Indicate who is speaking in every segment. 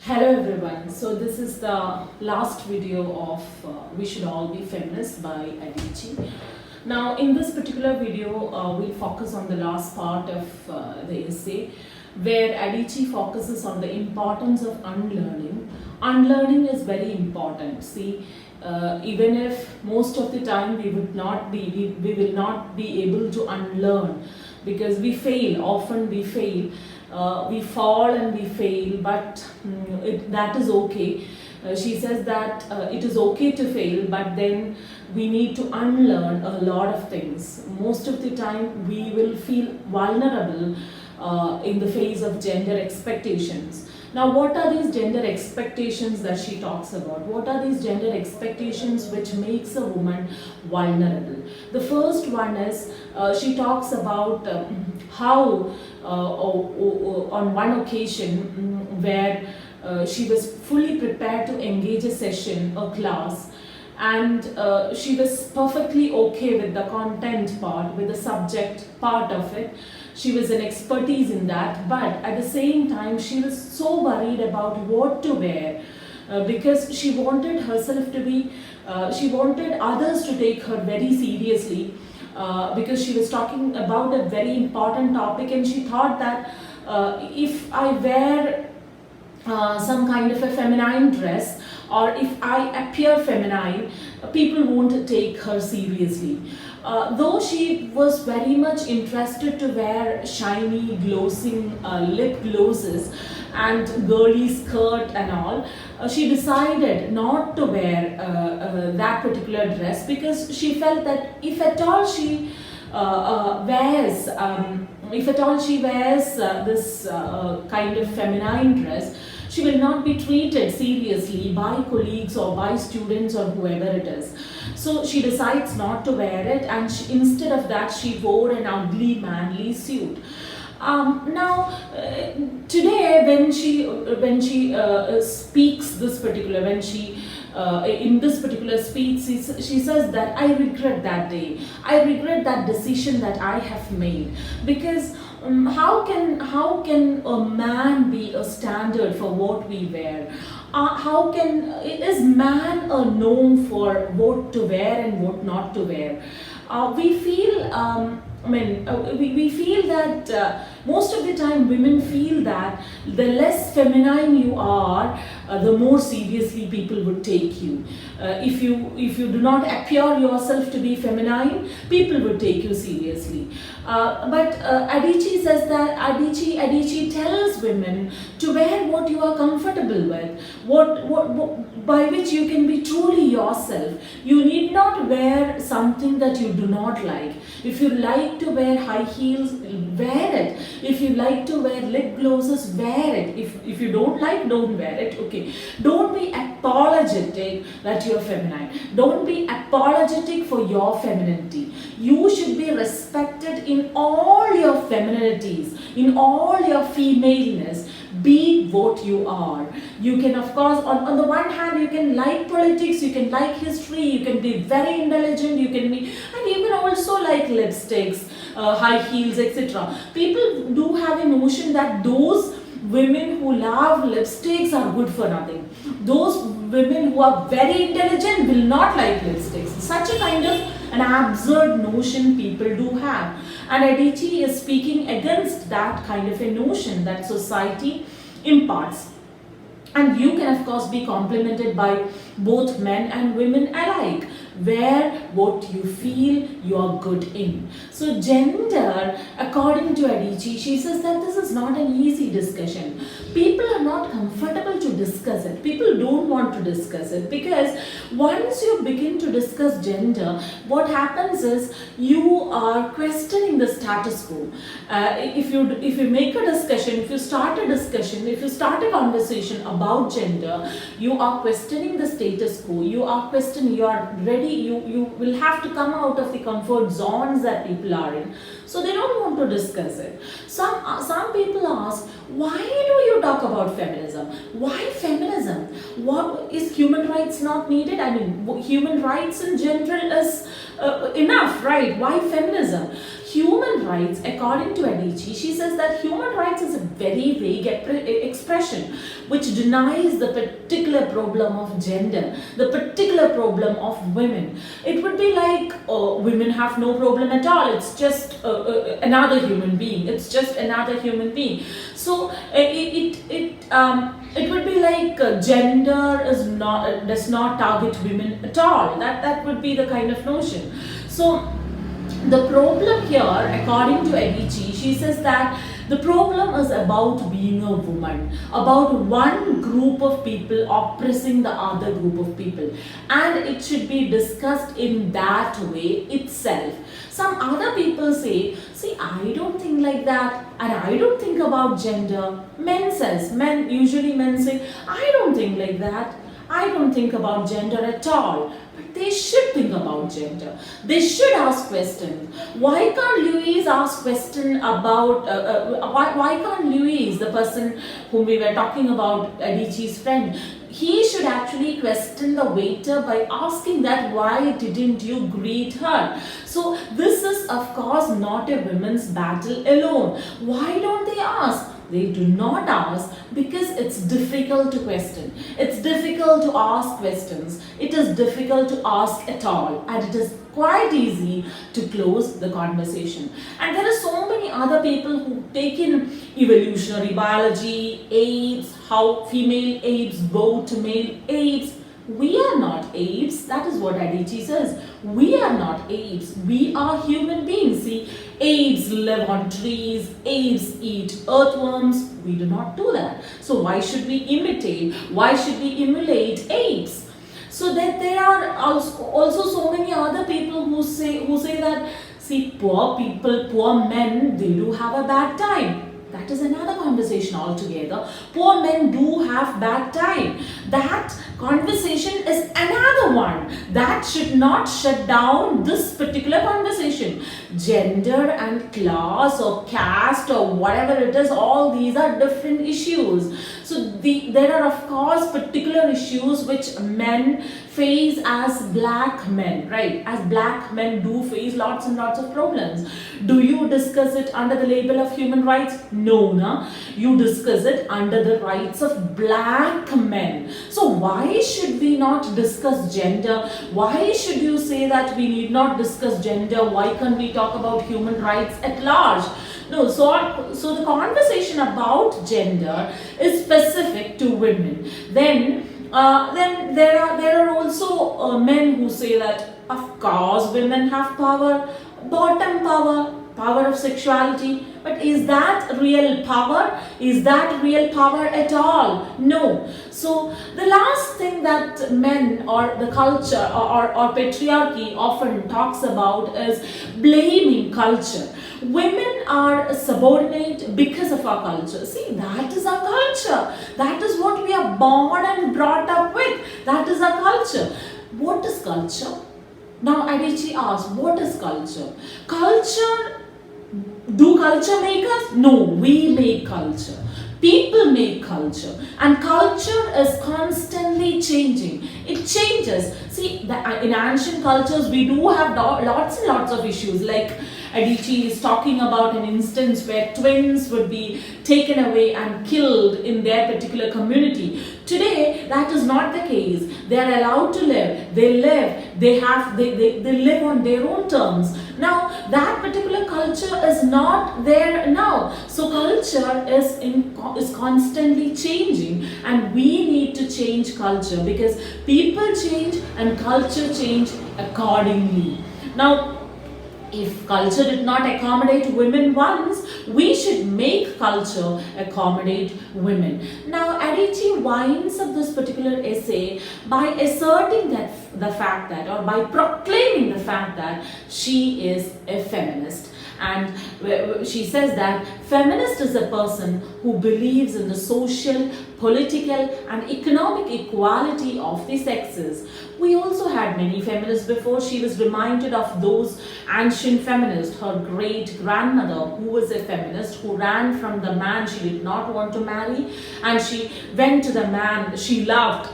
Speaker 1: Hello everyone. So this is the last video of We Should All Be Feminists by Adichie. Now in this particular video we'll focus on the last part of the essay where Adichie focuses on the importance of unlearning. Unlearning is very important. See, even if most of the time we will not be able to unlearn because we fail, often we fail. We fall and we fail, but that is okay. She says that it is okay to fail, but then we need to unlearn a lot of things. Most of the time, we will feel vulnerable in the face of gender expectations. Now, what are these gender expectations that she talks about? What are these gender expectations which makes a woman vulnerable? The first one is she talks about how on one occasion where she was fully prepared to engage a session, a class, and she was perfectly okay with the content part, with the subject part of it. She was an expertise in that, but at the same time she was so worried about what to wear because she wanted herself to be, she wanted others to take her very seriously because she was talking about a very important topic, and she thought that if I wear some kind of a feminine dress, or if I appear feminine, people won't take her seriously. Though she was very much interested to wear shiny, glossing lip glosses and girly skirt and all, she decided not to wear that particular dress because she felt that if at all she wears, this kind of feminine dress, she will not be treated seriously by colleagues or by students or whoever it is. So she decides not to wear it, and instead of that she wore an ugly manly suit. Today when she speaks this particular, when she in this particular speech, she says that I regret that day. I regret that decision that I have made, because how can a man be a standard for what we wear? How can is man a norm for what to wear and what not to wear? We feel we feel that most of the time women feel that the less feminine you are, the more seriously people would take you. If you do not appear yourself to be feminine, people would take you seriously. But Adichie says that Adichie tells women to wear what you are comfortable with, what by which you can be truly yourself. You need not wear something that you do not like. If you like to wear high heels, wear it. If you like to wear lip glosses, wear it. If you don't like, don't wear it. Okay. Don't be apologetic that you're feminine. Don't be apologetic for your femininity. You should be respected in all your femininities, in all your femaleness. Be what you are. You can, of course, on the one hand, you can like politics, you can like history, you can be very intelligent, you can be, and you can also like lipsticks, high heels, etc. People do have a notion that those women who love lipsticks are good for nothing. Those women who are very intelligent will not like lipsticks. Such a kind of an absurd notion people do have. And Adichie is speaking against that kind of a notion that society imparts. And you can, of course, be complimented by both men and women alike. Wear what you feel you are good in. So gender, according to Adichie, she says that this is not an easy discussion. People are not comfortable to discuss it. People don't want to discuss it, because once you begin to discuss gender, what happens is you are questioning the status quo. If you make a discussion, if you start a discussion, if you start a conversation about gender, you are questioning the status quo. You are questioning, you are ready, you will have to come out of the comfort zones that people are in. So they don't want to discuss it. Some people ask, why do you talk about feminism? Why feminism? What is human rights not needed? I mean, human rights in general is enough, right? Why feminism? human rights, according to Adichie, she says that human rights is a very vague expression which denies the particular problem of gender, the particular problem of women. It would be like women have no problem at all. It's just another human being. It's just another human being. So it would be like gender is not does not target women at all. That would be the kind of notion. So the problem here, according to Adichie, she says that the problem is about being a woman, about one group of people oppressing the other group of people, and it should be discussed in that way itself. Some other people say, see, I don't think like that, and I don't think about gender. Usually men say, I don't think like that. I don't think about gender at all. But they should think about gender. They should ask questions. Why can't Louise ask question about, why can't Louise, the person whom we were talking about, Adichie's friend, he should actually question the waiter by asking that why didn't you greet her? So this is of course not a women's battle alone. Why don't they ask? They do not ask because it's difficult to question. It's difficult to ask questions. It is difficult to ask at all, and it is quite easy to close the conversation. And there are so many other people who take in evolutionary biology, apes, how female apes bow to male apes. We are not apes. That is what Adichie says. We are not apes. We are human beings. See, apes live on trees. Apes eat earthworms. We do not do that. So why should we imitate? Why should we emulate apes? So that there are also so many other people who say that, see, poor people, poor men, they do have a bad time. That is another conversation altogether. Poor men do have bad time. That conversation is another one. That should not shut down this particular conversation. Gender and class or caste or whatever it is, all these are different issues. So there are of course particular issues which men face as black men, right? As black men do face lots and lots of problems. Do you discuss it under the label of human rights? No, no. You discuss it under the rights of black men. So why should we not discuss gender? Why should you say that we need not discuss gender? Why can't we talk about human rights at large? No, so the conversation about gender is specific to women. Then there are also men who say that of course women have power, bottom power of sexuality. But is that real power? Is that real power at all? No. So the last thing that men or the culture or patriarchy often talks about is blaming culture. Women are subordinate because of our culture. See, that is our culture. That is what we are born and brought up with. That is our culture. What is culture? Now Adichie asks, what is culture? Do culture make us? No, we make culture. People make culture, and culture is constantly changing. It changes. See, in ancient cultures, we do have lots and lots of issues. Like Adichie is talking about an instance where twins would be taken away and killed in their particular community. Today, that is not the case. They are allowed to live. They live. They live on their own terms. Now, that particular culture is not there now. So, culture is constantly changing, and we need to change culture because people change and culture change accordingly. Now, if culture did not accommodate women once, we should make culture accommodate women. Now, Adichie winds up this particular essay by asserting that the fact that, or by proclaiming the fact that she is a feminist. And she says that feminist is a person who believes in the social, political and economic equality of the sexes. We also had many feminists before. She was reminded of those ancient feminists, her great grandmother who was a feminist, who ran from the man she did not want to marry, and she went to the man she loved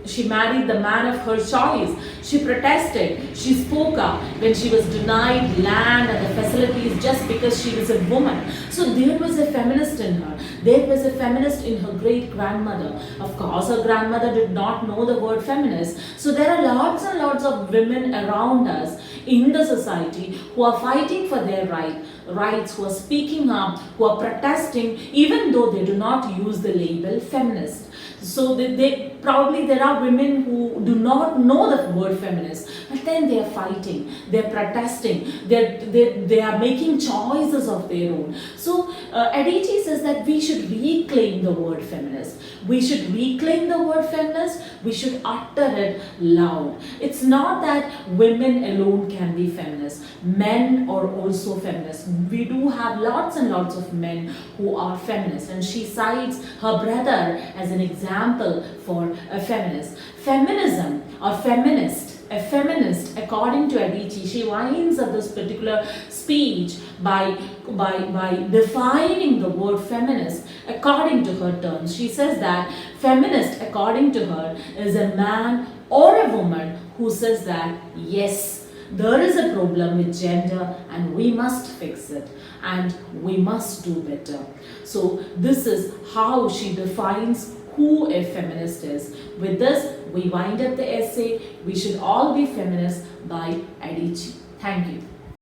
Speaker 1: she married the man of her choice. She protested. She spoke up when she was denied land and the facilities just because she was a woman. So there was a feminist in her. There was a feminist in her great grandmother. Of course, her grandmother did not know the word feminist. So there are lots and lots of women around us in the society who are fighting for their rights, who are speaking up, who are protesting, even though they do not use the label feminist. So they probably, there are women who do not know the word feminist, but then they are fighting, they are protesting, they are making choices of their own. So Adichie says that we should reclaim the word feminist. We should reclaim the word feminist. We should utter it loud. It's not that women alone can be feminists. Men are also feminists. We do have lots and lots of men who are feminists, and she cites her brother as an example for a feminist. Feminism or feminist, a feminist, according to Adichie, she winds up this particular speech by defining the word feminist according to her terms. She says that feminist, according to her, is a man or a woman who says that yes, there is a problem with gender and we must fix it and we must do better. So this is how she defines who a feminist is. With this, we wind up the essay, We Should All Be Feminists by Adichie. Thank you.